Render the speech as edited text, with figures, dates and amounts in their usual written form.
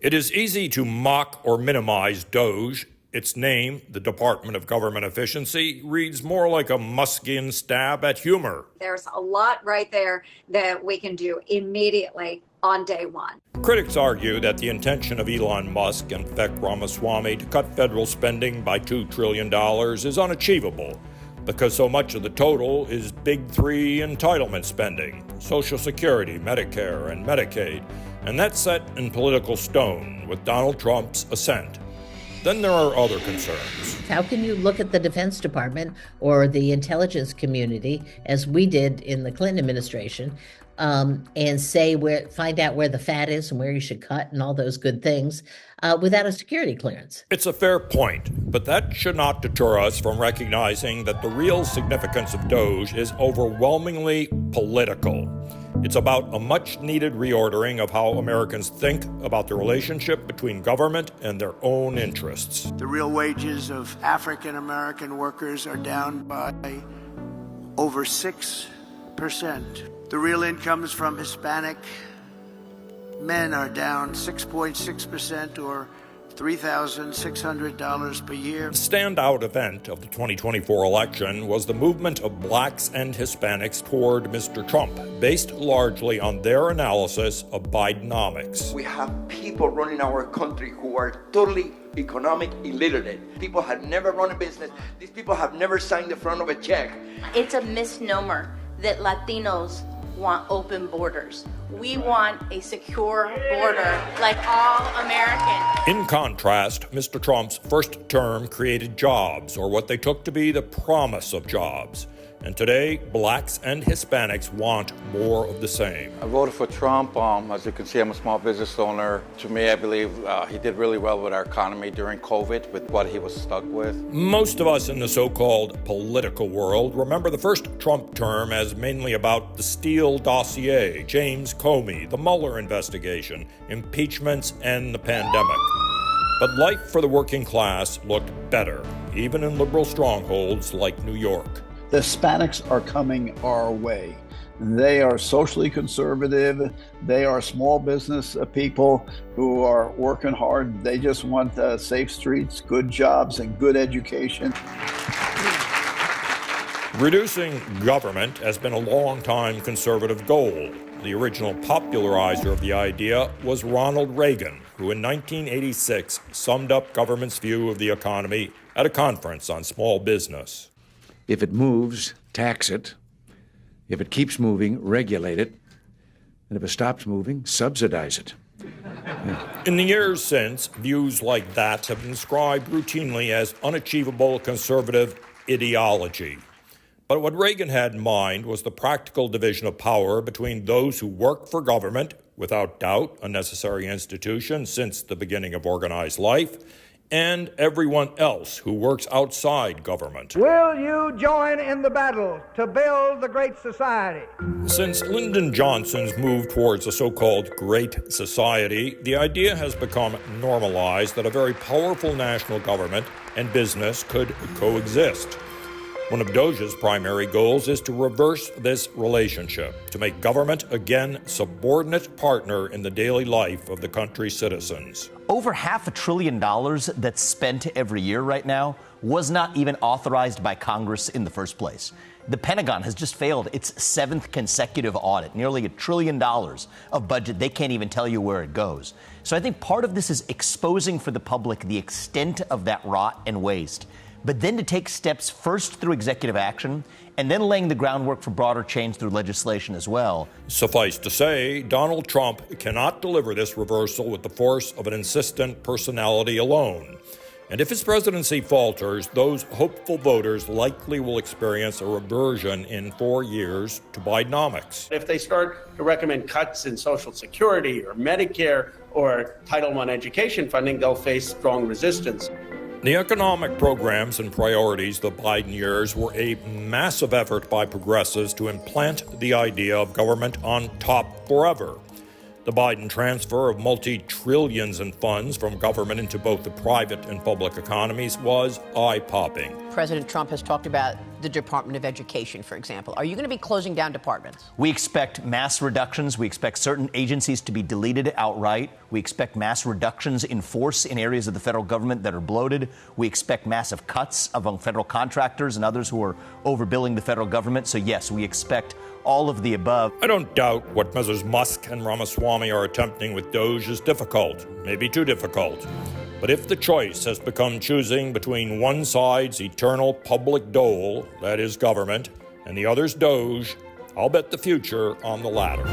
It is easy to mock or minimize DOGE. Its name, the Department of Government Efficiency, reads more like a Muskian stab at humor. There's a lot right there that we can do immediately on day one. Critics argue that the intention of Elon Musk and Vivek Ramaswamy to cut federal spending by $2 trillion is unachievable because so much of the total is big three entitlement spending, Social Security, Medicare, and Medicaid, and that's set in political stone with Donald Trump's assent. Then there are other concerns. How can you look at the Defense Department or the intelligence community, as we did in the Clinton administration, and find out where the fat is and where you should cut and all those good things without a security clearance? It's a fair point, but that should not deter us from recognizing that the real significance of DOGE is overwhelmingly political. It's about a much-needed reordering of how Americans think about the relationship between government and their own interests. The real wages of African-American workers are down by over 6%. The real incomes from Hispanic men are down 6.6%, or $3,600 per year. The standout event of the 2024 election was the movement of blacks and Hispanics toward Mr. Trump, based largely on their analysis of Bidenomics. We have people running our country who are totally economic illiterate. People have never run a business. These people have never signed the front of a check. It's a misnomer that Latinos want open borders. We want a secure border like all Americans. In contrast, Mr. Trump's first term created jobs, or what they took to be the promise of jobs. And today, blacks and Hispanics want more of the same. I voted for Trump. As you can see, I'm a small business owner. To me, I believe he did really well with our economy during COVID, with what he was stuck with. Most of us in the so-called political world remember the first Trump term as mainly about the Steele dossier, James Comey, the Mueller investigation, impeachments, and the pandemic. But life for the working class looked better, even in liberal strongholds like New York. The Hispanics are coming our way. They are socially conservative. They are small business people who are working hard. They just want safe streets, good jobs, and good education. Reducing government has been a long-time conservative goal. The original popularizer of the idea was Ronald Reagan, who in 1986 summed up government's view of the economy at a conference on small business. If it moves, tax it. If it keeps moving, regulate it. And if it stops moving, subsidize it. Yeah. In the years since, views like that have been described routinely as unachievable conservative ideology. But what Reagan had in mind was the practical division of power between those who work for government, without doubt a necessary institution since the beginning of organized life, and everyone else who works outside government. Will you join in the battle to build the Great Society? Since Lyndon Johnson's move towards the so-called Great Society, the idea has become normalized that a very powerful national government and business could coexist. One of DOGE's primary goals is to reverse this relationship, to make government again subordinate partner in the daily life of the country's citizens. Over $500 billion that's spent every year right now was not even authorized by Congress in the first place. The Pentagon has just failed its 7th consecutive audit, nearly $1 trillion of budget. They can't even tell you where it goes. So I think part of this is exposing for the public the extent of that rot and waste, but then to take steps first through executive action and then laying the groundwork for broader change through legislation as well. Suffice to say, Donald Trump cannot deliver this reversal with the force of an insistent personality alone. And if his presidency falters, those hopeful voters likely will experience a reversion in 4 years to Bidenomics. If they start to recommend cuts in Social Security or Medicare or Title I education funding, they'll face strong resistance. The economic programs and priorities of the Biden years were a massive effort by progressives to implant the idea of government on top forever. The Biden transfer of multi-trillions in funds from government into both the private and public economies was eye-popping. President Trump has talked about the Department of Education, for example? Are you going to be closing down departments? We expect mass reductions. We expect certain agencies to be deleted outright. We expect mass reductions in force in areas of the federal government that are bloated. We expect massive cuts among federal contractors and others who are overbilling the federal government. So, yes, we expect all of the above. I don't doubt what Messrs. Musk and Ramaswamy are attempting with DOGE is difficult, maybe too difficult. But if the choice has become choosing between one side's eternal public dole, that is government, and the other's DOGE, I'll bet the future on the latter.